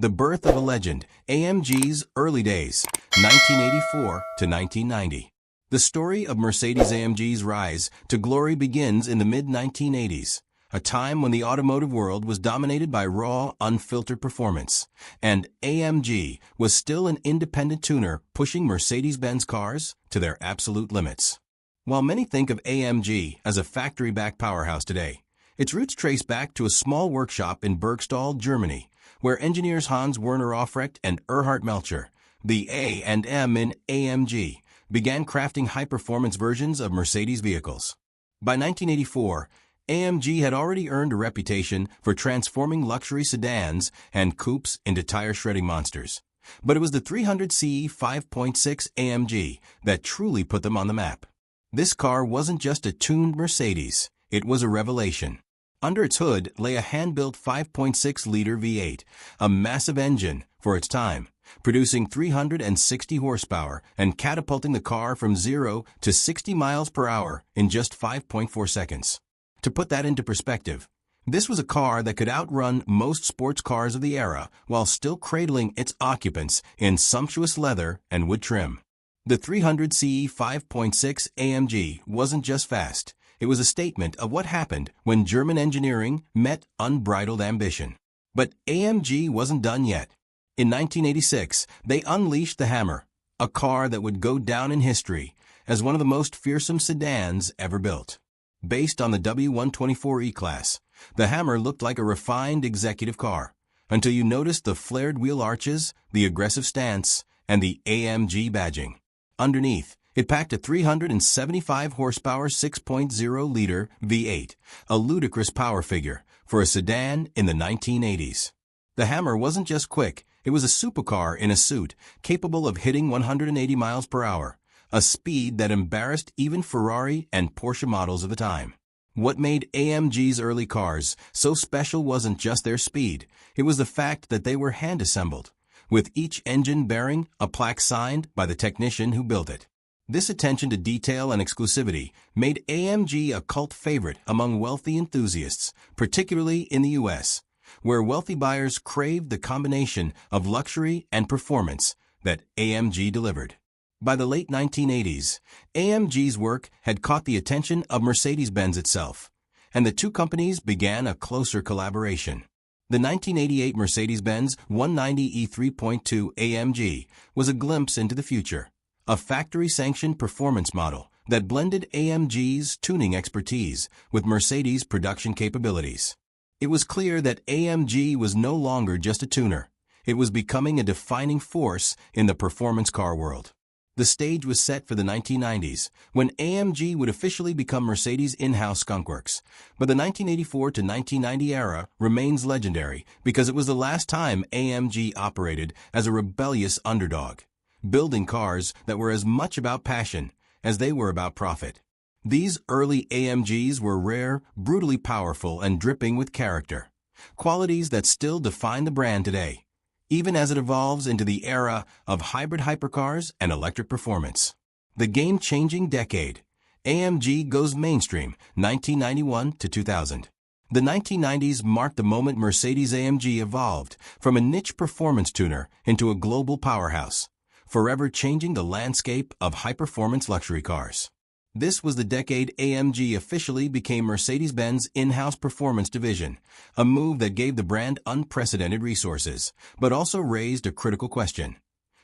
The birth of a legend, AMG's early days, 1984 to 1990. The story of Mercedes-AMG's rise to glory begins in the mid-1980s, a time when the automotive world was dominated by raw, unfiltered performance, and AMG was still an independent tuner pushing Mercedes-Benz cars to their absolute limits. While many think of AMG as a factory-backed powerhouse today, its roots trace back to a small workshop in Bergstall, Germany, where engineers Hans Werner Aufrecht and Erhard Melcher, the A&M in AMG, began crafting high-performance versions of Mercedes vehicles. By 1984, AMG had already earned a reputation for transforming luxury sedans and coupes into tire-shredding monsters. But it was the 300cc 5.6 AMG that truly put them on the map. This car wasn't just a tuned Mercedes, it was a revelation. Under its hood lay a hand-built 5.6-liter V8, a massive engine for its time, producing 360 horsepower and catapulting the car from 0 to 60 miles per hour in just 5.4 seconds. To put that into perspective, this was a car that could outrun most sports cars of the era while still cradling its occupants in sumptuous leather and wood trim. The 300cc 5.6 AMG wasn't just fast. It was a statement of what happened when German engineering met unbridled ambition. But AMG wasn't done yet. In 1986, they unleashed the Hammer, a car that would go down in history as one of the most fearsome sedans ever built. Based on the W124 E-Class, the Hammer looked like a refined executive car, until you noticed the flared wheel arches, the aggressive stance, and the AMG badging. Underneath, it packed a 375 horsepower 6.0-liter V8, a ludicrous power figure for a sedan in the 1980s. The Hammer wasn't just quick, it was a supercar in a suit, capable of hitting 180 miles per hour, a speed that embarrassed even Ferrari and Porsche models of the time. What made AMG's early cars so special wasn't just their speed, it was the fact that they were hand-assembled, with each engine bearing a plaque signed by the technician who built it. This attention to detail and exclusivity made AMG a cult favorite among wealthy enthusiasts, particularly in the U.S., where wealthy buyers craved the combination of luxury and performance that AMG delivered. By the late 1980s, AMG's work had caught the attention of Mercedes-Benz itself, and the two companies began a closer collaboration. The 1988 Mercedes-Benz 190 E3.2 AMG was a glimpse into the future, a factory-sanctioned performance model that blended AMG's tuning expertise with Mercedes' production capabilities. It was clear that AMG was no longer just a tuner. It was becoming a defining force in the performance car world. The stage was set for the 1990s, when AMG would officially become Mercedes' in-house skunkworks. But the 1984 to 1990 era remains legendary because it was the last time AMG operated as a rebellious underdog, building cars that were as much about passion as they were about profit. These early AMGs were rare, brutally powerful, and dripping with character, qualities that still define the brand today, even as it evolves into the era of hybrid hypercars and electric performance. The game-changing decade. AMG goes mainstream, 1991 to 2000. The 1990s marked the moment Mercedes-AMG evolved from a niche performance tuner into a global powerhouse, forever changing the landscape of high-performance luxury cars. This was the decade AMG officially became Mercedes-Benz in-house performance division, a move that gave the brand unprecedented resources, but also raised a critical question.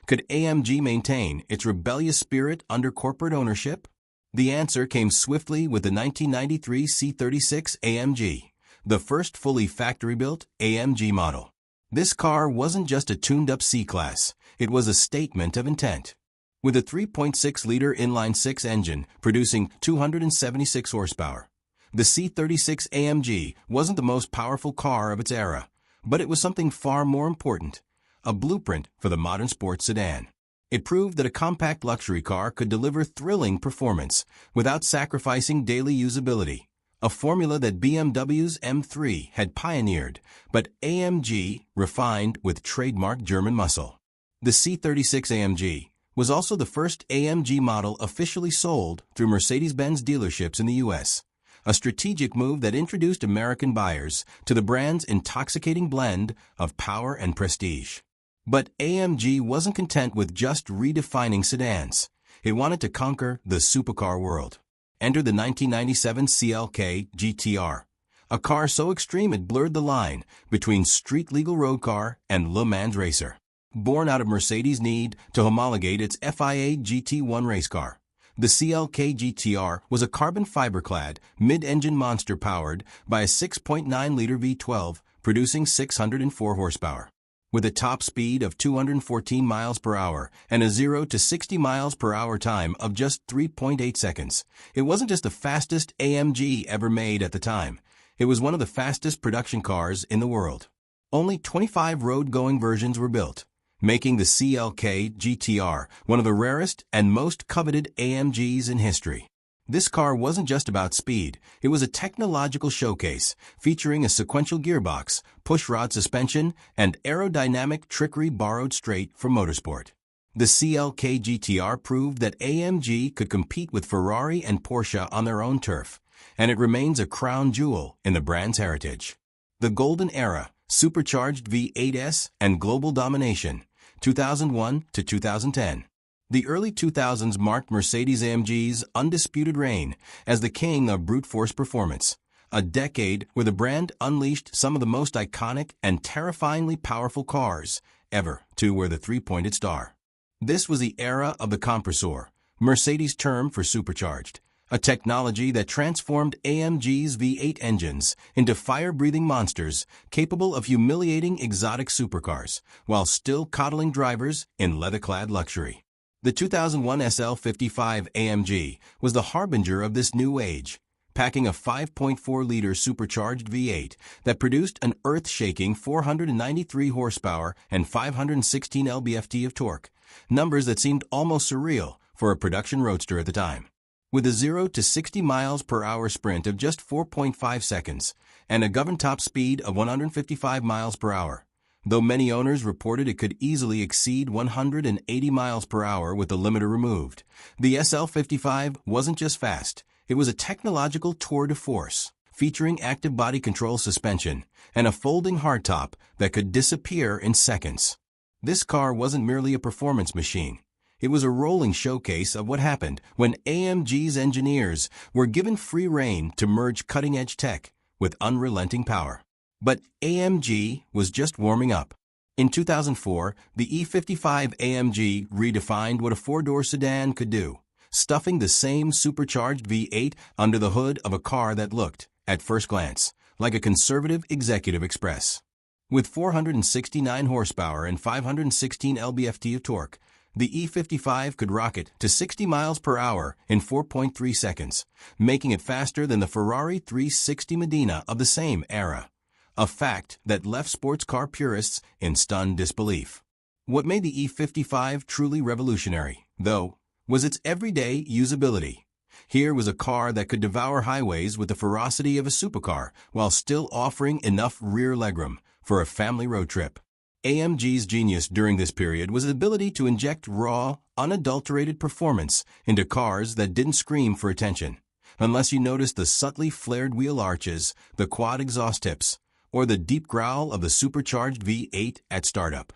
Could AMG maintain its rebellious spirit under corporate ownership? The answer came swiftly with the 1993 C36 AMG, the first fully factory-built AMG model. This car wasn't just a tuned-up C-Class, it was a statement of intent. With a 3.6-liter inline-six engine producing 276 horsepower, the C36 AMG wasn't the most powerful car of its era, but it was something far more important, a blueprint for the modern sports sedan. It proved that a compact luxury car could deliver thrilling performance without sacrificing daily usability, a formula that BMW's M3 had pioneered, but AMG refined with trademark German muscle. The C36 AMG was also the first AMG model officially sold through Mercedes-Benz dealerships in the U.S., a strategic move that introduced American buyers to the brand's intoxicating blend of power and prestige. But AMG wasn't content with just redefining sedans. It wanted to conquer the supercar world. Enter the 1997 CLK GTR, a car so extreme it blurred the line between street-legal road car and Le Mans racer. Born out of Mercedes' need to homologate its FIA GT1 race car, the CLK GTR was a carbon fiber-clad, mid-engine monster powered by a 6.9-liter V12 producing 604 horsepower. With a top speed of 214 miles per hour and a 0 to 60 miles per hour time of just 3.8 seconds, it wasn't just the fastest AMG ever made at the time. It was one of the fastest production cars in the world. Only 25 road-going versions were built, making the CLK GTR one of the rarest and most coveted AMGs in history. This car wasn't just about speed, it was a technological showcase featuring a sequential gearbox, pushrod suspension, and aerodynamic trickery borrowed straight from motorsport. The CLK GTR proved that AMG could compete with Ferrari and Porsche on their own turf, and it remains a crown jewel in the brand's heritage. The Golden Era, supercharged V8s, and global domination, 2001 to 2010. The early 2000s marked Mercedes-AMG's undisputed reign as the king of brute force performance, a decade where the brand unleashed some of the most iconic and terrifyingly powerful cars ever to wear the three-pointed star. This was the era of the compressor, Mercedes' term for supercharged, a technology that transformed AMG's V8 engines into fire-breathing monsters capable of humiliating exotic supercars while still coddling drivers in leather-clad luxury. The 2001 SL55 AMG was the harbinger of this new age, packing a 5.4-liter supercharged V8 that produced an earth-shaking 493 horsepower and 516 lb-ft of torque, numbers that seemed almost surreal for a production roadster at the time. With a 0 to 60 miles per hour sprint of just 4.5 seconds and a governed top speed of 155 miles per hour, though many owners reported it could easily exceed 180 miles per hour with the limiter removed, the SL55 wasn't just fast, it was a technological tour de force, featuring active body control suspension and a folding hardtop that could disappear in seconds. This car wasn't merely a performance machine. It was a rolling showcase of what happened when AMG's engineers were given free rein to merge cutting-edge tech with unrelenting power. But AMG was just warming up. In 2004, the E55 AMG redefined what a four-door sedan could do, stuffing the same supercharged V8 under the hood of a car that looked, at first glance, like a conservative executive express. With 469 horsepower and 516 lb-ft of torque, the E55 could rocket to 60 miles per hour in 4.3 seconds, making it faster than the Ferrari 360 Medina of the same era. A fact that left sports car purists in stunned disbelief. What made the E55 truly revolutionary, though, was its everyday usability. Here was a car that could devour highways with the ferocity of a supercar while still offering enough rear legroom for a family road trip. AMG's genius during this period was its ability to inject raw, unadulterated performance into cars that didn't scream for attention, unless you noticed the subtly flared wheel arches, the quad exhaust tips, or the deep growl of the supercharged V8 at startup.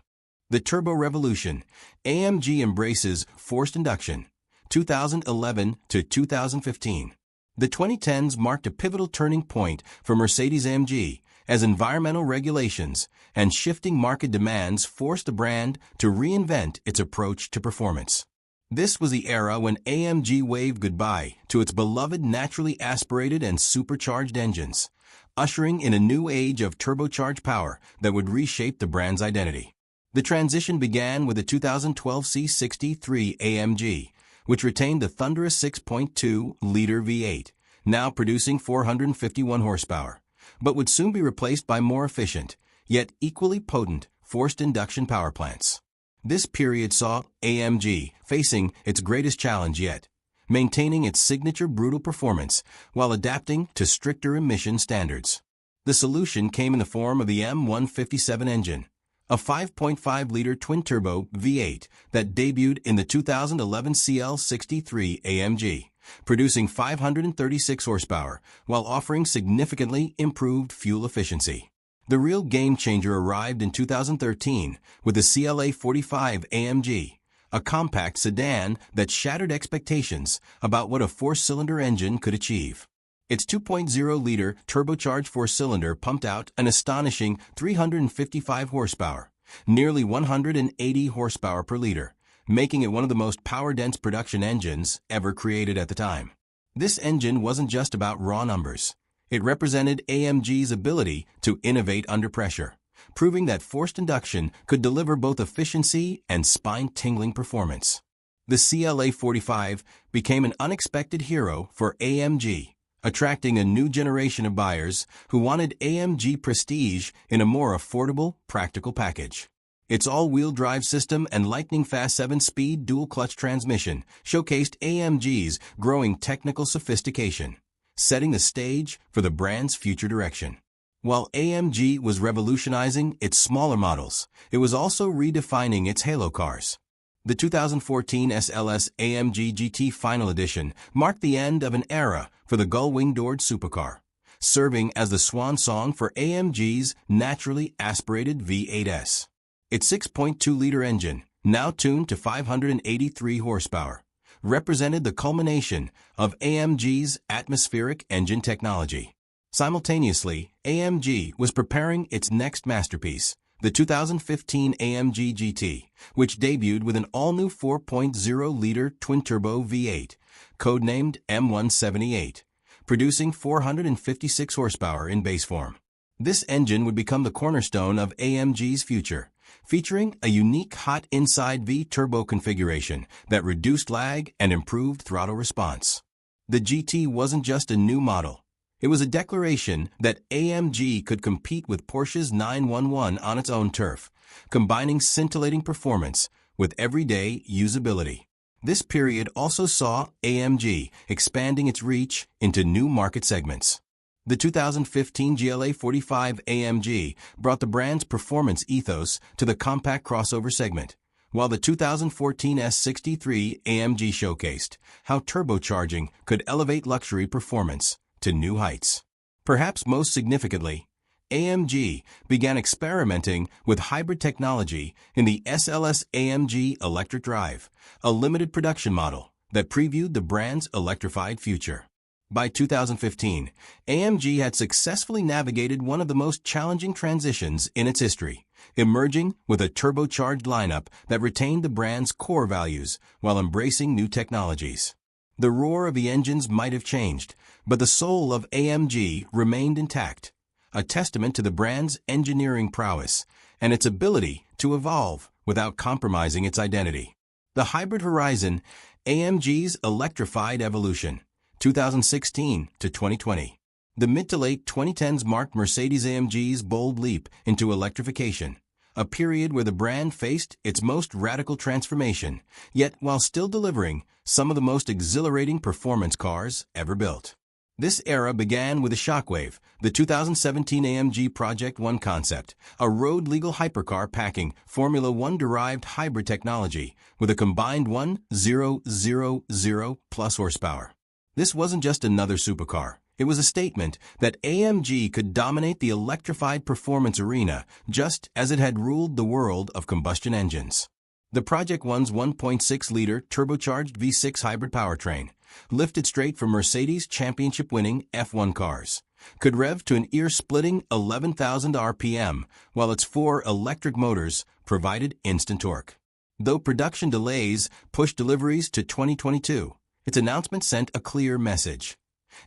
The Turbo Revolution. AMG embraces forced induction, 2011 to 2015. The 2010s marked a pivotal turning point for Mercedes-AMG as environmental regulations and shifting market demands forced the brand to reinvent its approach to performance. This was the era when AMG waved goodbye to its beloved naturally aspirated and supercharged engines, ushering in a new age of turbocharged power that would reshape the brand's identity. The transition began with the 2012 C63 AMG, which retained the thunderous 6.2-liter V8, now producing 451 horsepower, but would soon be replaced by more efficient, yet equally potent, forced induction power plants. This period saw AMG facing its greatest challenge yet, maintaining its signature brutal performance while adapting to stricter emission standards. The solution came in the form of the M157 engine, a 5.5-liter twin-turbo V8 that debuted in the 2011 CL63 AMG, producing 536 horsepower while offering significantly improved fuel efficiency. The real game-changer arrived in 2013 with the CLA 45 AMG, a compact sedan that shattered expectations about what a four-cylinder engine could achieve. Its 2.0-liter turbocharged four-cylinder pumped out an astonishing 355 horsepower, nearly 180 horsepower per liter, making it one of the most power-dense production engines ever created at the time. This engine wasn't just about raw numbers. It represented AMG's ability to innovate under pressure, proving that forced induction could deliver both efficiency and spine-tingling performance. The CLA 45 became an unexpected hero for AMG, attracting a new generation of buyers who wanted AMG prestige in a more affordable, practical package. Its all-wheel drive system and lightning-fast 7-speed dual-clutch transmission showcased AMG's growing technical sophistication, setting the stage for the brand's future direction. While AMG was revolutionizing its smaller models, it was also redefining its halo cars. The 2014 SLS AMG GT Final Edition marked the end of an era for the gull-wing-doored supercar, serving as the swan song for AMG's naturally aspirated V8s. Its 6.2-liter engine, now tuned to 583 horsepower, represented the culmination of AMG's atmospheric engine technology. Simultaneously, AMG was preparing its next masterpiece, the 2015 AMG GT, which debuted with an all-new 4.0-liter twin-turbo V8, codenamed M178, producing 456 horsepower in base form. This engine would become the cornerstone of AMG's future, featuring a unique hot inside V-turbo configuration that reduced lag and improved throttle response. The GT wasn't just a new model. It was a declaration that AMG could compete with Porsche's 911 on its own turf, combining scintillating performance with everyday usability. This period also saw AMG expanding its reach into new market segments. The 2015 GLA 45 AMG brought the brand's performance ethos to the compact crossover segment, while the 2014 S63 AMG showcased how turbocharging could elevate luxury performance to new heights. Perhaps most significantly, AMG began experimenting with hybrid technology in the SLS AMG electric drive, a limited production model that previewed the brand's electrified future. By 2015, AMG had successfully navigated one of the most challenging transitions in its history, emerging with a turbocharged lineup that retained the brand's core values while embracing new technologies. The roar of the engines might have changed, but the soul of AMG remained intact, a testament to the brand's engineering prowess and its ability to evolve without compromising its identity. The hybrid horizon, AMG's electrified evolution, 2016 to 2020. The mid to late 2010s marked Mercedes-AMG's bold leap into electrification, a period where the brand faced its most radical transformation, yet while still delivering some of the most exhilarating performance cars ever built. This era began with a shockwave, the 2017 AMG Project One concept, a road-legal hypercar packing Formula One-derived hybrid technology with a combined 1,000+ horsepower. This wasn't just another supercar. It was a statement that AMG could dominate the electrified performance arena just as it had ruled the world of combustion engines. The Project One's 1.6-liter turbocharged V6 hybrid powertrain, lifted straight from Mercedes' championship-winning F1 cars, could rev to an ear-splitting 11,000 RPM, while its 4 electric motors provided instant torque. Though production delays pushed deliveries to 2022, its announcement sent a clear message.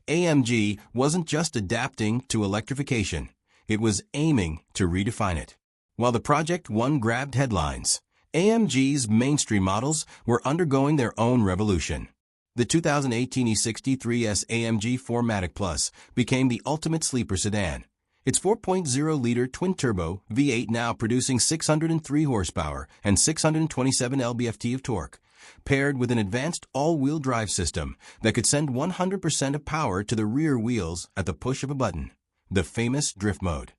AMG wasn't just adapting to electrification, it was aiming to redefine it. While the Project One grabbed headlines, AMG's mainstream models were undergoing their own revolution. The 2018 E63S AMG 4MATIC Plus became the ultimate sleeper sedan. Its 4.0-liter twin-turbo V8 now producing 603 horsepower and 627 lb-ft of torque, paired with an advanced all-wheel drive system that could send 100% of power to the rear wheels at the push of a button, the famous drift mode.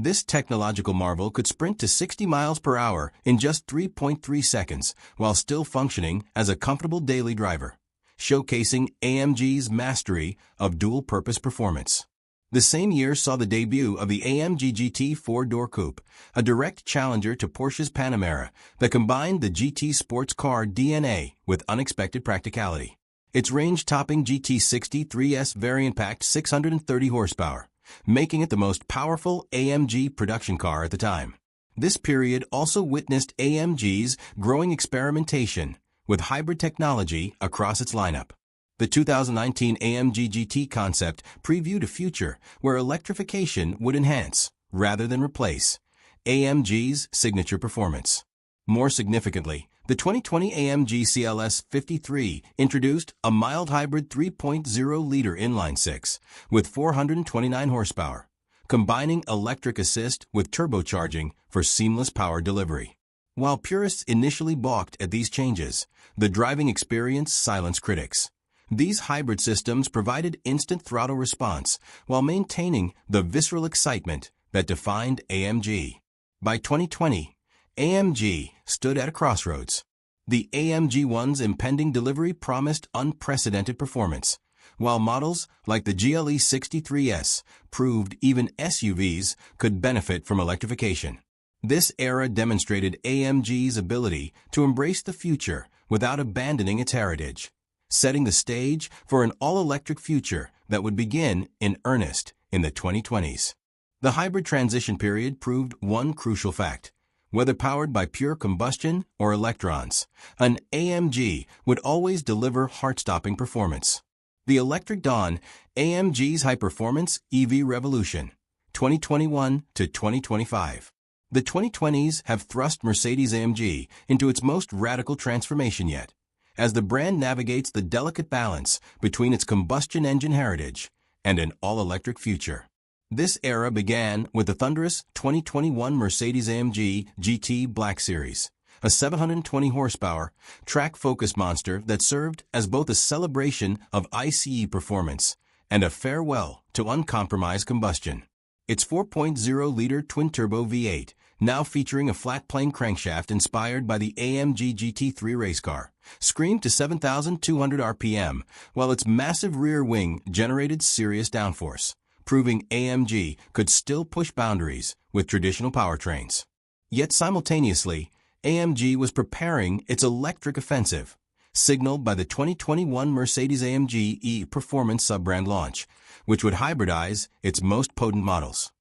This technological marvel could sprint to 60 miles per hour in just 3.3 seconds while still functioning as a comfortable daily driver, showcasing AMG's mastery of dual-purpose performance. The same year saw the debut of the AMG GT four-door coupe, a direct challenger to Porsche's Panamera that combined the GT sports car DNA with unexpected practicality. Its range-topping GT63S variant packed 630 horsepower, making it the most powerful AMG production car at the time. This period also witnessed AMG's growing experimentation with hybrid technology across its lineup. The 2019 AMG GT concept previewed a future where electrification would enhance, rather than replace, AMG's signature performance. More significantly, the 2020 AMG CLS 53 introduced a mild hybrid 3.0-liter inline-six with 429 horsepower, combining electric assist with turbocharging for seamless power delivery. While purists initially balked at these changes, the driving experience silenced critics. These hybrid systems provided instant throttle response while maintaining the visceral excitement that defined AMG. By 2020, AMG stood at a crossroads. The AMG One's impending delivery promised unprecedented performance, while models like the GLE 63S proved even SUVs could benefit from electrification. This era demonstrated AMG's ability to embrace the future without abandoning its heritage, setting the stage for an all-electric future that would begin in earnest in the 2020s. The hybrid transition period proved one crucial fact. Whether powered by pure combustion or electrons, an AMG would always deliver heart-stopping performance. The electric dawn, AMG's high-performance EV revolution, 2021 to 2025. The 2020s have thrust Mercedes-AMG into its most radical transformation yet, as the brand navigates the delicate balance between its combustion engine heritage and an all-electric future. This era began with the thunderous 2021 Mercedes-AMG GT Black Series, a 720 horsepower, track-focused monster that served as both a celebration of ICE performance and a farewell to uncompromised combustion. Its 4.0-liter twin-turbo V8, now featuring a flat-plane crankshaft inspired by the AMG GT3 race car, screamed to 7,200 RPM, while its massive rear wing generated serious downforce, proving AMG could still push boundaries with traditional powertrains. Yet simultaneously, AMG was preparing its electric offensive, signaled by the 2021 Mercedes-AMG E-Performance sub-brand launch, which would hybridize its most potent models.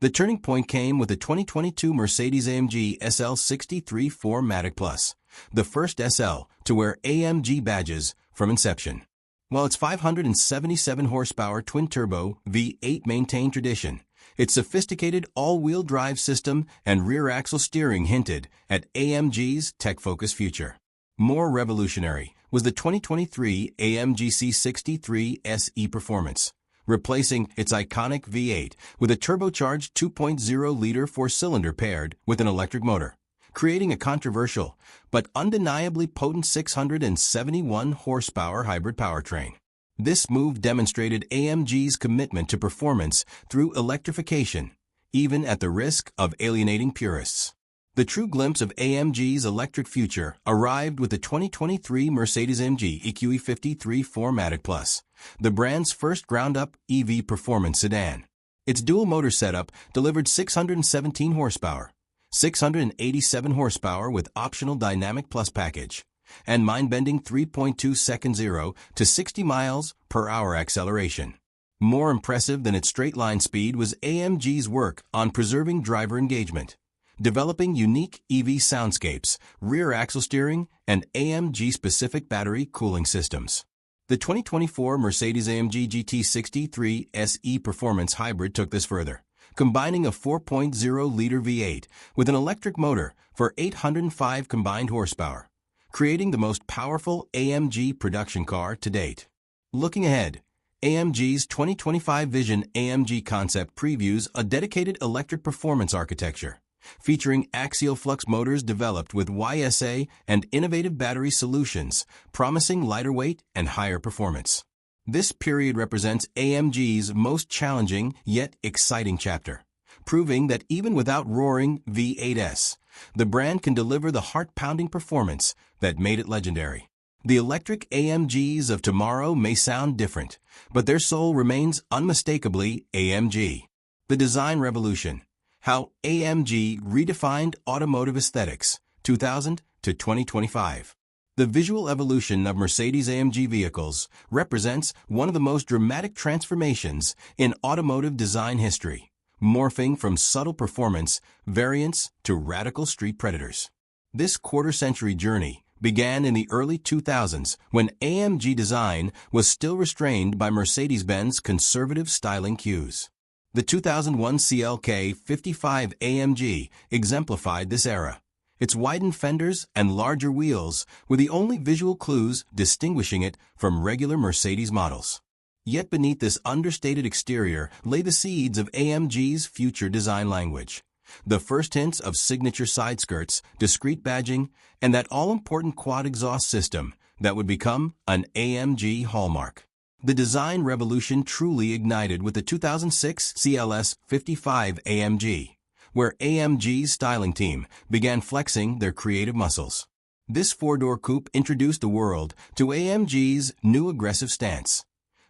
The turning point came with the 2022 Mercedes-AMG SL63 4MATIC Plus, the first SL to wear AMG badges from inception. While its 577 horsepower twin-turbo V8 maintained tradition, its sophisticated all-wheel drive system and rear-axle steering hinted at AMG's tech-focused future. More revolutionary was the 2023 AMG C63 SE Performance, replacing its iconic V8 with a turbocharged 2.0-liter four-cylinder paired with an electric motor, creating a controversial but undeniably potent 671 horsepower hybrid powertrain. This move demonstrated AMG's commitment to performance through electrification, even at the risk of alienating purists. The true glimpse of AMG's electric future arrived with the 2023 Mercedes-AMG EQE53 4MATIC Plus, the brand's first ground-up EV performance sedan. Its dual-motor setup delivered 617 horsepower, 687 horsepower with optional Dynamic Plus package, and mind-bending 3.2-second 0 to 60 miles per hour acceleration. More impressive than its straight-line speed was AMG's work on preserving driver engagement, developing unique EV soundscapes, rear-axle steering, and AMG-specific battery cooling systems. The 2024 Mercedes-AMG GT63 SE Performance Hybrid took this further, combining a 4.0-liter V8 with an electric motor for 805 combined horsepower, creating the most powerful AMG production car to date. Looking ahead, AMG's 2025 Vision AMG concept previews a dedicated electric performance architecture, featuring axial flux motors developed with YSA and innovative battery solutions, promising lighter weight and higher performance. This period represents AMG's most challenging yet exciting chapter, proving that even without roaring V8s, the brand can deliver the heart-pounding performance that made it legendary. The electric AMGs of tomorrow may sound different, but their soul remains unmistakably AMG. The design revolution. How AMG redefined automotive aesthetics, 2000 to 2025. The visual evolution of Mercedes-AMG vehicles represents one of the most dramatic transformations in automotive design history, morphing from subtle performance variants to radical street predators. This quarter-century journey began in the early 2000s when AMG design was still restrained by Mercedes-Benz conservative styling cues. The 2001 CLK 55 AMG exemplified this era. Its widened fenders and larger wheels were the only visual clues distinguishing it from regular Mercedes models. Yet beneath this understated exterior lay the seeds of AMG's future design language. The first hints of signature side skirts, discreet badging, and that all-important quad exhaust system that would become an AMG hallmark. The design revolution truly ignited with the 2006 CLS 55 AMG, where AMG's styling team began flexing their creative muscles. This four-door coupe introduced the world to AMG's new aggressive stance.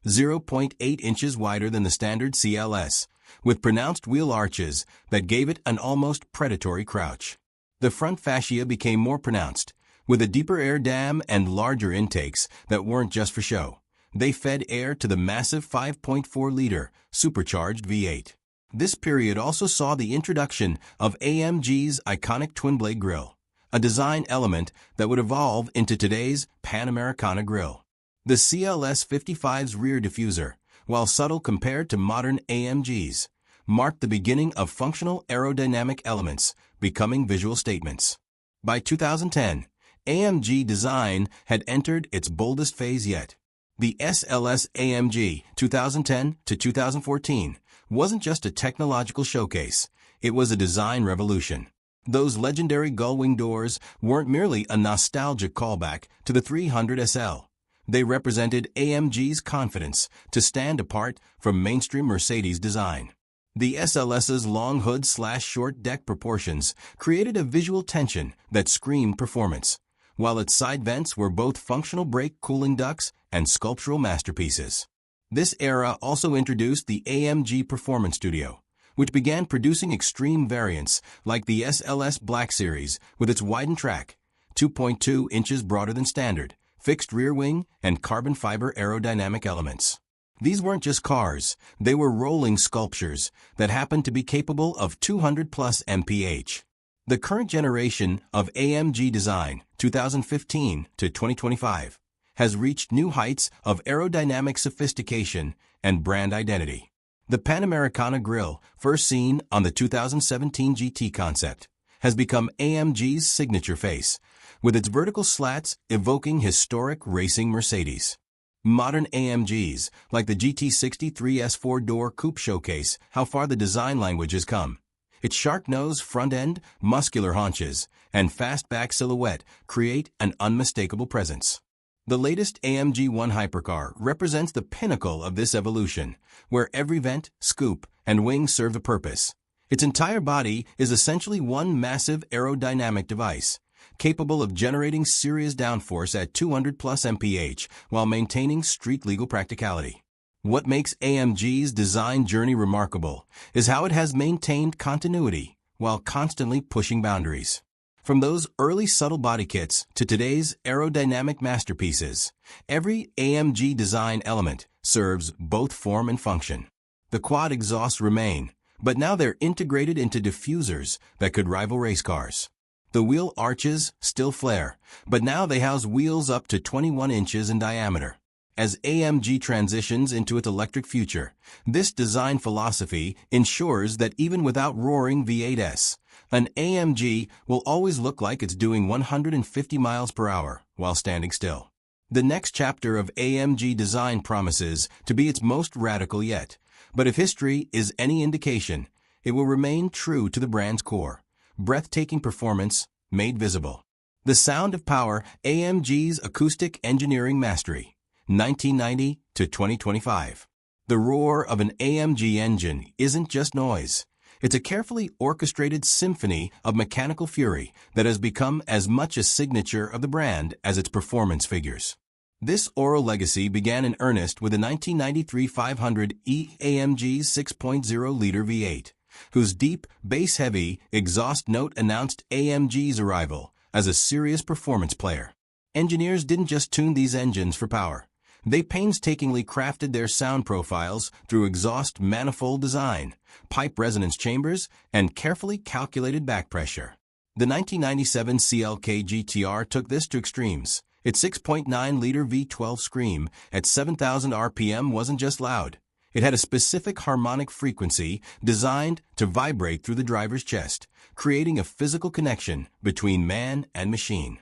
0.8 inches wider than the standard CLS, with pronounced wheel arches that gave it an almost predatory crouch. The front fascia became more pronounced, with a deeper air dam and larger intakes that weren't just for show. They fed air to the massive 5.4-liter supercharged V8. This period also saw the introduction of AMG's iconic twin-blade grille, a design element that would evolve into today's Pan-Americana grille. The CLS 55's rear diffuser, while subtle compared to modern AMGs, marked the beginning of functional aerodynamic elements becoming visual statements. By 2010, AMG design had entered its boldest phase yet. The SLS AMG 2010 to 2014 wasn't just a technological showcase, it was a design revolution. Those legendary gull-wing doors weren't merely a nostalgic callback to the 300 SL. They represented AMG's confidence to stand apart from mainstream Mercedes design. The SLS's long hood/short deck proportions created a visual tension that screamed performance, while its side vents were both functional brake cooling ducts and sculptural masterpieces. This era also introduced the AMG Performance Studio, which began producing extreme variants like the SLS Black Series with its widened track, 2.2 inches broader than standard, fixed rear wing, and carbon fiber aerodynamic elements. These weren't just cars, they were rolling sculptures that happened to be capable of 200+ mph. The current generation of AMG design, 2015 to 2025, has reached new heights of aerodynamic sophistication and brand identity. The Pan-Americana grille, first seen on the 2017 GT concept, has become AMG's signature face, with its vertical slats evoking historic racing Mercedes. Modern AMGs, like the GT63's four-door coupe showcase how far the design language has come. Its shark-nose front end, muscular haunches, and fastback silhouette create an unmistakable presence. The latest AMG One Hypercar represents the pinnacle of this evolution, where every vent, scoop, and wing serve a purpose. Its entire body is essentially one massive aerodynamic device, capable of generating serious downforce at 200+ mph while maintaining street-legal practicality. What makes AMG's design journey remarkable is how it has maintained continuity while constantly pushing boundaries. From those early subtle body kits to today's aerodynamic masterpieces, every AMG design element serves both form and function. The quad exhausts remain, but now they're integrated into diffusers that could rival race cars. The wheel arches still flare, but now they house wheels up to 21 inches in diameter. As AMG transitions into its electric future, this design philosophy ensures that even without roaring V8s, an AMG will always look like it's doing 150 miles per hour while standing still. The next chapter of AMG design promises to be its most radical yet, but if history is any indication, it will remain true to the brand's core. Breathtaking performance made visible. The sound of power, AMG's acoustic engineering mastery, 1990 to 2025. The roar of an AMG engine isn't just noise. It's a carefully orchestrated symphony of mechanical fury that has become as much a signature of the brand as its performance figures. This oral legacy began in earnest with the 1993 500e AMG 6.0-liter V8, whose deep, bass-heavy exhaust note announced AMG's arrival as a serious performance player. Engineers didn't just tune these engines for power. They painstakingly crafted their sound profiles through exhaust manifold design, pipe resonance chambers, and carefully calculated back pressure. The 1997 CLK GTR took this to extremes. Its 6.9-liter V12 scream at 7,000 RPM wasn't just loud. It had a specific harmonic frequency designed to vibrate through the driver's chest, creating a physical connection between man and machine.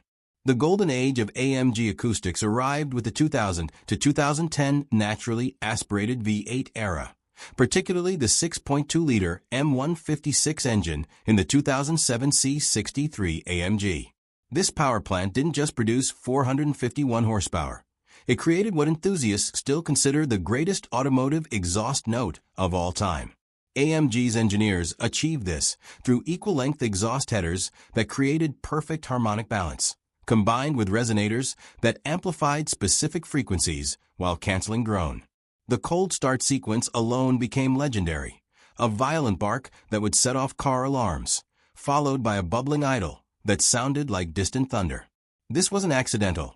The golden age of AMG acoustics arrived with the 2000 to 2010 naturally aspirated V8 era, particularly the 6.2-liter M156 engine in the 2007 C63 AMG. This power plant didn't just produce 451 horsepower. It created what enthusiasts still consider the greatest automotive exhaust note of all time. AMG's engineers achieved this through equal-length exhaust headers that created perfect harmonic balance, combined with resonators that amplified specific frequencies while canceling drone. The cold start sequence alone became legendary, a violent bark that would set off car alarms, followed by a bubbling idle that sounded like distant thunder. This wasn't accidental.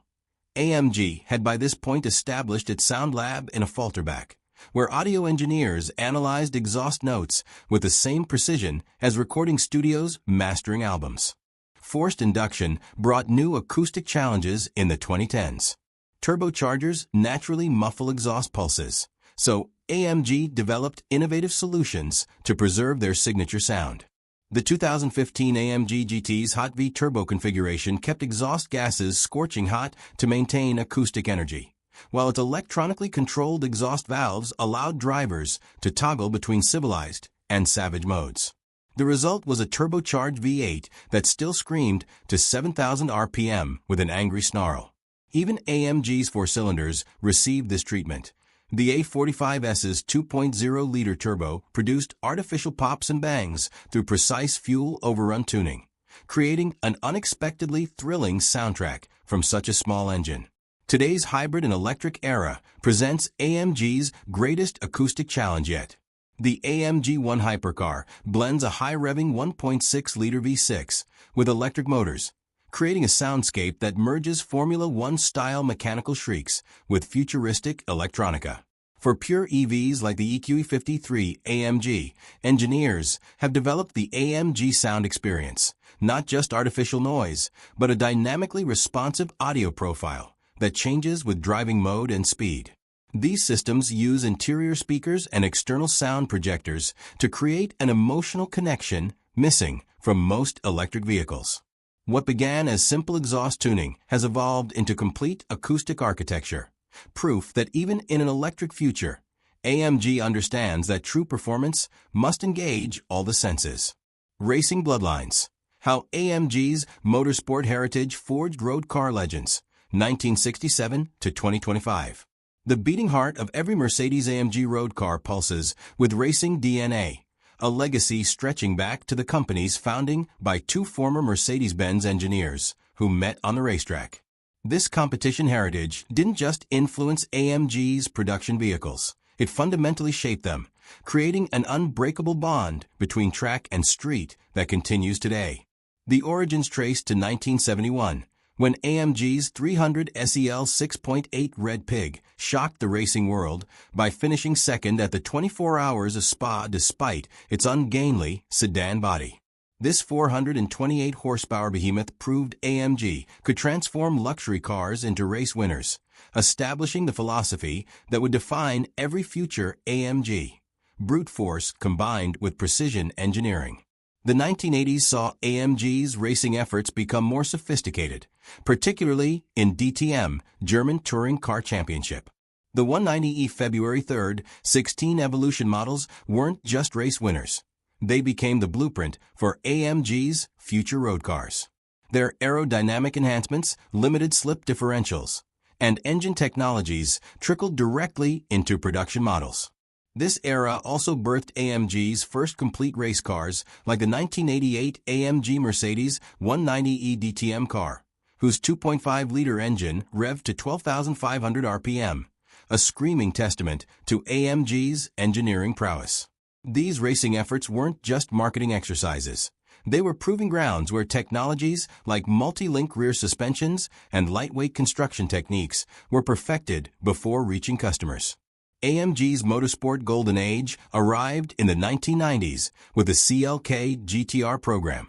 AMG had by this point established its sound lab in a falterback, where audio engineers analyzed exhaust notes with the same precision as recording studios mastering albums. Forced induction brought new acoustic challenges in the 2010s. Turbochargers naturally muffle exhaust pulses, so AMG developed innovative solutions to preserve their signature sound. The 2015 AMG GT's hot V-turbo configuration kept exhaust gases scorching hot to maintain acoustic energy, while its electronically controlled exhaust valves allowed drivers to toggle between civilized and savage modes. The result was a turbocharged V8 that still screamed to 7,000 RPM with an angry snarl. Even AMG's four cylinders received this treatment. The A45S's 2.0-liter turbo produced artificial pops and bangs through precise fuel overrun tuning, creating an unexpectedly thrilling soundtrack from such a small engine. Today's hybrid and electric era presents AMG's greatest acoustic challenge yet. The AMG One Hypercar blends a high-revving 1.6-liter V6 with electric motors, creating a soundscape that merges Formula One-style mechanical shrieks with futuristic electronica. For pure EVs like the EQE53 AMG, engineers have developed the AMG sound experience, not just artificial noise, but a dynamically responsive audio profile that changes with driving mode and speed. These systems use interior speakers and external sound projectors to create an emotional connection missing from most electric vehicles. What began as simple exhaust tuning has evolved into complete acoustic architecture, proof that even in an electric future, AMG understands that true performance must engage all the senses. Racing bloodlines. How AMG's motorsport heritage forged road car legends, 1967 to 2025. The beating heart of every Mercedes-AMG road car pulses with racing DNA, a legacy stretching back to the company's founding by two former Mercedes-Benz engineers who met on the racetrack. This competition heritage didn't just influence AMG's production vehicles, it fundamentally shaped them, creating an unbreakable bond between track and street that continues today. The origins trace to 1971, when AMG's 300 SEL 6.8 Red Pig shocked the racing world by finishing second at the 24 Hours of Spa despite its ungainly sedan body. This 428 horsepower behemoth proved AMG could transform luxury cars into race winners, establishing the philosophy that would define every future AMG: brute force combined with precision engineering. The 1980s saw AMG's racing efforts become more sophisticated, particularly in DTM, German Touring Car Championship. The 190e February 3rd 16 Evolution models weren't just race winners. They became the blueprint for AMG's future road cars. Their aerodynamic enhancements, limited slip differentials, and engine technologies trickled directly into production models. This era also birthed AMG's first complete race cars, like the 1988 AMG Mercedes 190E DTM car, whose 2.5-liter engine revved to 12,500 RPM, a screaming testament to AMG's engineering prowess. These racing efforts weren't just marketing exercises. They were proving grounds where technologies like multi-link rear suspensions and lightweight construction techniques were perfected before reaching customers. AMG's motorsport golden age arrived in the 1990s with the CLK GTR program.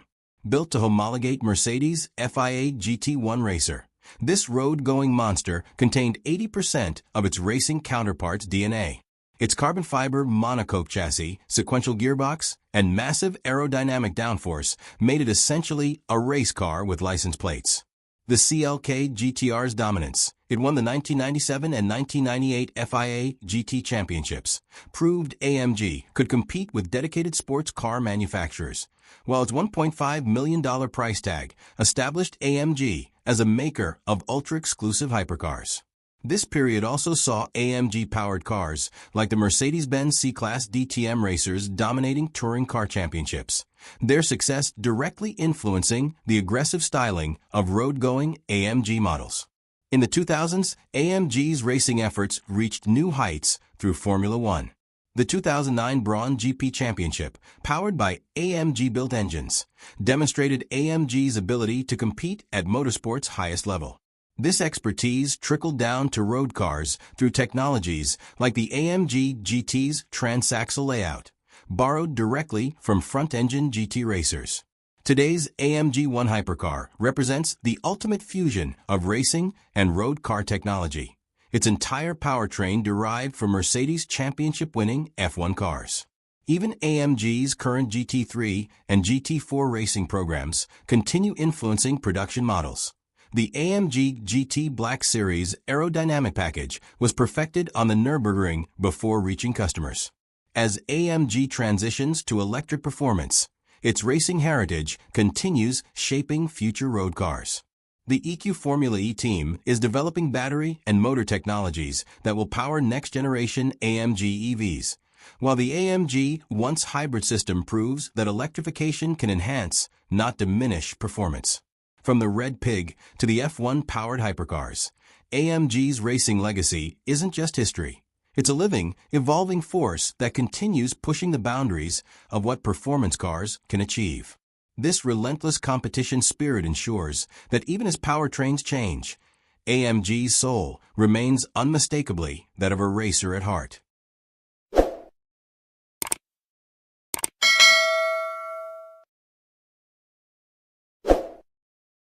Built to homologate Mercedes' FIA GT1 racer, this road-going monster contained 80% of its racing counterpart's DNA. Its carbon fiber monocoque chassis, sequential gearbox, and massive aerodynamic downforce made it essentially a race car with license plates. The CLK GTR's dominance, it won the 1997 and 1998 FIA GT championships, proved AMG could compete with dedicated sports car manufacturers, while its $1.5 million price tag established AMG as a maker of ultra-exclusive hypercars. This period also saw AMG-powered cars like the Mercedes-Benz C-Class DTM racers dominating touring car championships, their success directly influencing the aggressive styling of road-going AMG models. In the 2000s, AMG's racing efforts reached new heights through Formula One. The 2009 Brawn GP Championship, powered by AMG-built engines, demonstrated AMG's ability to compete at motorsport's highest level. This expertise trickled down to road cars through technologies like the AMG GT's transaxle layout, borrowed directly from front-engine GT racers. Today's AMG One hypercar represents the ultimate fusion of racing and road car technology, its entire powertrain derived from Mercedes' championship-winning F1 cars. Even AMG's current GT3 and GT4 racing programs continue influencing production models. The AMG GT Black Series aerodynamic package was perfected on the Nürburgring before reaching customers. As AMG transitions to electric performance, its racing heritage continues shaping future road cars. The EQ Formula E team is developing battery and motor technologies that will power next-generation AMG EVs, while the AMG One's hybrid system proves that electrification can enhance, not diminish, performance. From the Red Pig to the F1-powered hypercars, AMG's racing legacy isn't just history. It's a living, evolving force that continues pushing the boundaries of what performance cars can achieve. This relentless competition spirit ensures that even as powertrains change, AMG's soul remains unmistakably that of a racer at heart.